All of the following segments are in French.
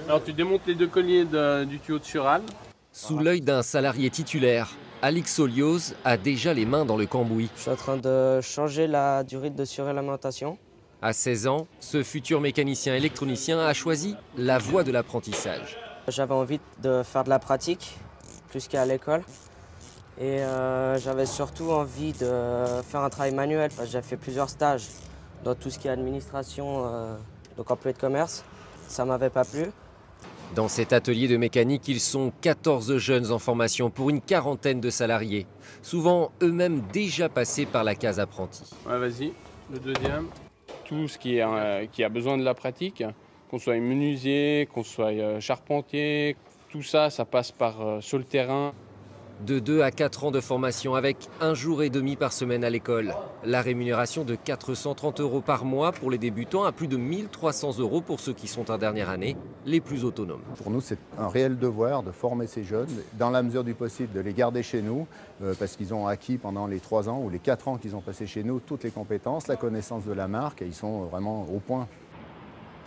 Alors tu démontes les deux colliers du tuyau de Sural. Sous l'œil d'un salarié titulaire, Alix Solioz a déjà les mains dans le cambouis. Je suis en train de changer la durite de suralimentation. À 16 ans, ce futur mécanicien électronicien a choisi la voie de l'apprentissage. J'avais envie de faire de la pratique, plus qu'à l'école. Et j'avais surtout envie de faire un travail manuel, parce que j'ai fait plusieurs stages dans tout ce qui est administration, donc employé de commerce. Ça ne m'avait pas plu. Dans cet atelier de mécanique, ils sont 14 jeunes en formation pour une quarantaine de salariés, souvent eux-mêmes déjà passés par la case apprenti. Ouais, vas-y, le deuxième. Tout ce qui a besoin de la pratique, qu'on soit menuisier, qu'on soit charpentier, tout ça, ça passe sur le terrain. De 2 à 4 ans de formation avec 1 jour et demi par semaine à l'école. La rémunération de 430 € par mois pour les débutants à plus de 1 300 € pour ceux qui sont en dernière année, les plus autonomes. Pour nous, c'est un réel devoir de former ces jeunes, dans la mesure du possible de les garder chez nous, parce qu'ils ont acquis pendant les 3 ans ou les 4 ans qu'ils ont passé chez nous toutes les compétences, la connaissance de la marque, et ils sont vraiment au point.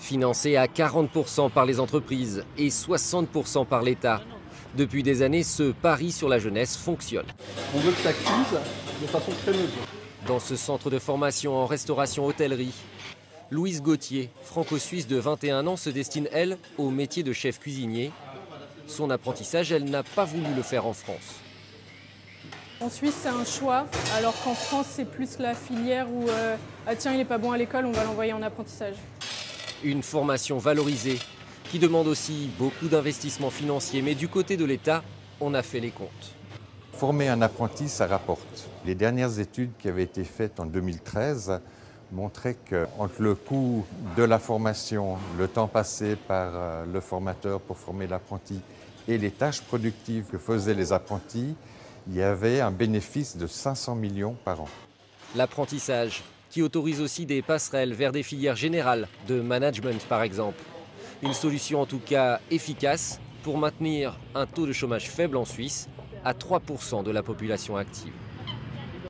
Financé à 40% par les entreprises et 60% par l'État. Depuis des années, ce pari sur la jeunesse fonctionne. On veut que ça active de façon très neutre. Dans ce centre de formation en restauration-hôtellerie, Louise Gauthier, franco-suisse de 21 ans, se destine, elle, au métier de chef cuisinier. Son apprentissage, elle n'a pas voulu le faire en France. En Suisse, c'est un choix, alors qu'en France, c'est plus la filière où ah tiens, il n'est pas bon à l'école, on va l'envoyer en apprentissage. Une formation valorisée qui demande aussi beaucoup d'investissements financiers, mais du côté de l'État, on a fait les comptes. Former un apprenti, ça rapporte. Les dernières études qui avaient été faites en 2013 montraient qu'entre le coût de la formation, le temps passé par le formateur pour former l'apprenti et les tâches productives que faisaient les apprentis, il y avait un bénéfice de 500 millions par an. L'apprentissage, qui autorise aussi des passerelles vers des filières générales, de management par exemple. Une solution en tout cas efficace pour maintenir un taux de chômage faible en Suisse à 3% de la population active.